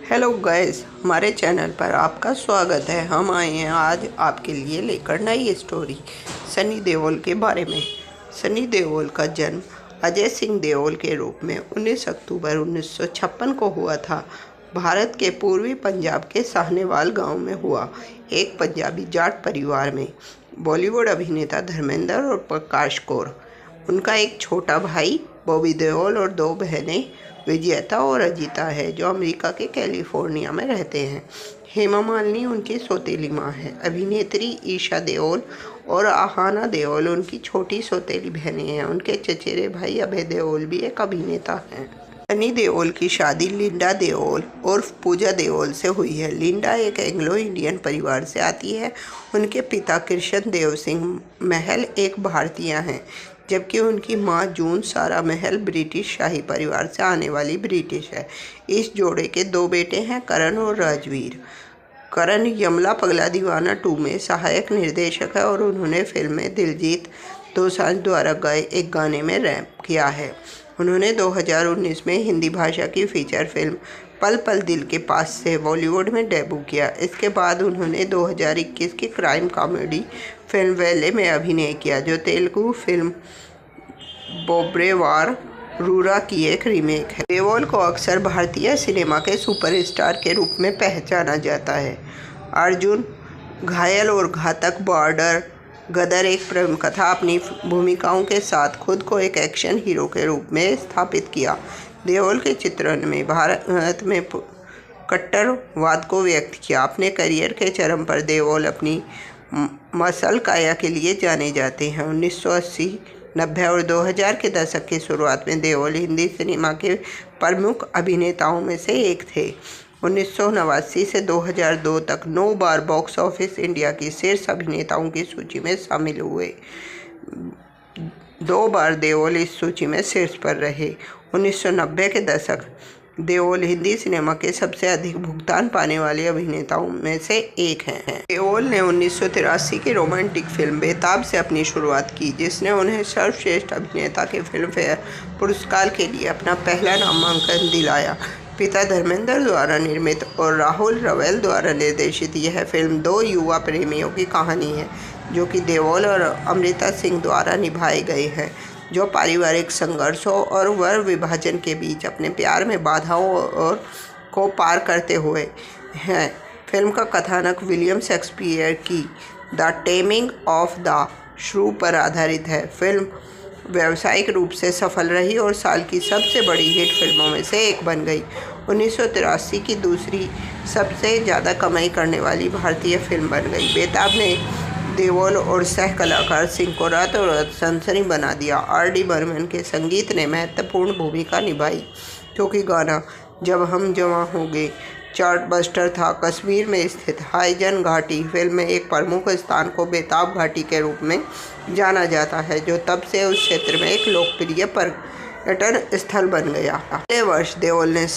Hello guys, हमारे channel पर आपका स्वागत है। हम आए हैं आज आपके लिए लेकर नई स्टोरी सनी देओल के बारे में। सनी देओल का जन्म अजय सिंह देओल के रूप में 19 अक्टूबर 1956 को हुआ था। भारत के पूर्वी पंजाब के साहनेवाल गांव में हुआ एक पंजाबी जाट परिवार में। बॉलीवुड अभिनेता धर्मेंद्र और प्रकाश कौर, उनका एक छोटा भाई बॉबी देओल और दो बहनें विजेता और अजीता है, जो अमेरिका के कैलिफोर्निया में रहते हैं। हेमा मालिनी उनकी सौतेली माँ है। अभिनेत्री ईशा देओल और आहाना देओल उनकी छोटी सौतेली बहनें हैं। उनके चचेरे भाई अभय देओल भी एक अभिनेता हैं। सनी देओल की शादी लिंडा देओल और पूजा देओल से हुई है। लिंडा एक एंग्लो इंडियन परिवार से आती है। उनके पिता कृष्ण देव सिंह महल एक भारतीय हैं, जबकि उनकी मां जून सारा महल ब्रिटिश शाही परिवार से आने वाली ब्रिटिश है। इस जोड़े के दो बेटे हैं, करण और राजवीर। करण यमला पगला दीवाना 2 में सहायक निर्देशक है और उन्होंने फिल्म में दिलजीत दोसांझ द्वारा गाए एक गाने में रैप किया है। उन्होंने 2019 में हिंदी भाषा की फीचर फिल्म पल पल दिल के पास से बॉलीवुड में डेब्यू किया। इसके बाद उन्होंने 2021 की क्राइम कॉमेडी फिल्म वेले में अभिनय किया, जो तेलुगु फिल्म बोब्रेवार रूरा की एक रीमेक है। देओल को अक्सर भारतीय सिनेमा के सुपरस्टार के रूप में पहचाना जाता है। अर्जुन, घायल और घातक, बॉर्डर, गदर एक प्रेम कथा अपनी भूमिकाओं के साथ खुद को एक एक्शन हीरो के रूप में स्थापित किया। देओल के चित्रण में भारत में कट्टरवाद को व्यक्त किया। अपने करियर के चरम पर देओल अपनी मसल काया के लिए जाने जाते हैं। 1980, 90 और 2000 के दशक की शुरुआत में देओल हिंदी सिनेमा के प्रमुख अभिनेताओं में से एक थे। 1989 से 2002 तक 9 बार बॉक्स ऑफिस इंडिया की शीर्ष अभिनेताओं की सूची में शामिल हुए। 2 बार देओल इस सूची में शीर्ष पर रहे। 1990 के दशक देओल हिंदी सिनेमा के सबसे अधिक भुगतान पाने वाले अभिनेताओं में से एक हैं। देओल ने 1983 की रोमांटिक फिल्म बेताब से अपनी शुरुआत की, जिसने उन्हें सर्वश्रेष्ठ अभिनेता के फिल्म फेयर पुरस्कार के लिए अपना पहला नामांकन दिलाया। पिता धर्मेंद्र द्वारा निर्मित और राहुल रवेल द्वारा निर्देशित यह फिल्म 2 युवा प्रेमियों की कहानी है, जो कि देओल और अमृता सिंह द्वारा निभाए गए हैं, जो पारिवारिक संघर्षों और वर्ग विभाजन के बीच अपने प्यार में बाधाओं और को पार करते हुए हैं। फिल्म का कथानक विलियम शेक्सपियर की द टेमिंग ऑफ द श्रू पर आधारित है। फिल्म व्यावसायिक रूप से सफल रही और साल की सबसे बड़ी हिट फिल्मों में से एक बन गई। 1983 की दूसरी सबसे ज़्यादा कमाई करने वाली भारतीय फिल्म बन गई। बेताब ने देओल और सह कलाकार सिंह को रातों रात सनसनी बना दिया। R.D. बर्मन के संगीत ने महत्वपूर्ण भूमिका निभाई, क्योंकि गाना जब हम जवां होंगे चार्टबस्टर था। कश्मीर में स्थित हाईजन घाटी फिल्म में एक प्रमुख स्थान को बेताब घाटी के रूप में जाना जाता है, जो तब से उस क्षेत्र में एक लोकप्रिय पर्यटन स्थल बन गया। अगले वर्ष देओल ने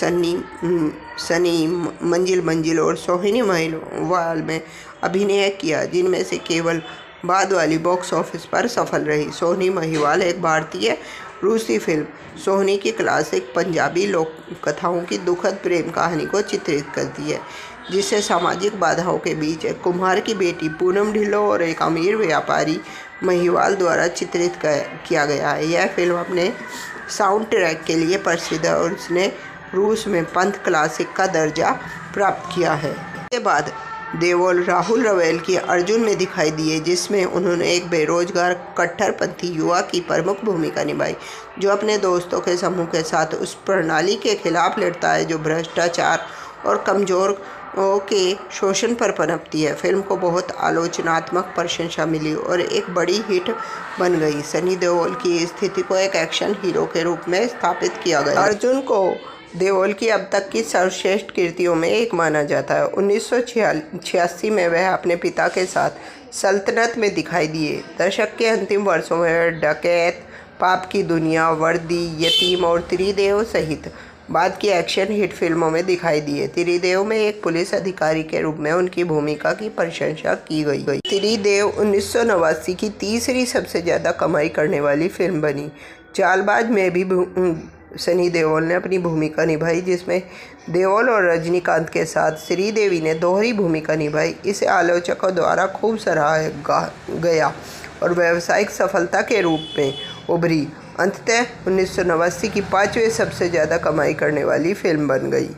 सनी, मंजिल मंजिल और सोहिनी महिवाल में अभिनय किया, जिनमें से केवल बाद वाली बॉक्स ऑफिस पर सफल रही। सोहिनी महिवाल एक भारतीय रूसी फिल्म सोहनी की क्लासिक पंजाबी लोक कथाओं की दुखद प्रेम कहानी को चित्रित करती है, जिसे सामाजिक बाधाओं के बीच एक कुम्हार की बेटी पूनम ढिल्लों और एक अमीर व्यापारी महिवाल द्वारा चित्रित किया गया है। यह फिल्म अपने साउंड ट्रैक के लिए प्रसिद्ध है और उसने रूस में पंथ क्लासिक का दर्जा प्राप्त किया है। इसके बाद देओल राहुल रवेल की अर्जुन में दिखाई दिए, जिसमें उन्होंने एक बेरोजगार कट्टरपंथी युवा की प्रमुख भूमिका निभाई, जो अपने दोस्तों के समूह के साथ उस प्रणाली के खिलाफ लड़ता है जो भ्रष्टाचार और कमजोरों के शोषण पर पनपती है। फिल्म को बहुत आलोचनात्मक प्रशंसा मिली और एक बड़ी हिट बन गई। सनी देओल की स्थिति को एक एक्शन हीरो के रूप में स्थापित किया गया। अर्जुन को देओल की अब तक की सर्वश्रेष्ठ कृतियों में एक माना जाता है। 1986 में वह अपने पिता के साथ सल्तनत में दिखाई दिए। दशक के अंतिम वर्षों में डकैत, पाप की दुनिया, वर्दी, यतीम और त्रिदेव सहित बाद की एक्शन हिट फिल्मों में दिखाई दिए। त्रिदेव में एक पुलिस अधिकारी के रूप में उनकी भूमिका की प्रशंसा की गई। त्रिदेव 1989 की तीसरी सबसे ज़्यादा कमाई करने वाली फिल्म बनी। चालबाज में भी सनी देओल ने अपनी भूमिका निभाई, जिसमें देओल और रजनीकांत के साथ श्रीदेवी ने दोहरी भूमिका निभाई। इसे आलोचकों द्वारा खूब सराहा गया और व्यावसायिक सफलता के रूप में उभरी। अंततः 1989 की 5वीं सबसे ज़्यादा कमाई करने वाली फिल्म बन गई।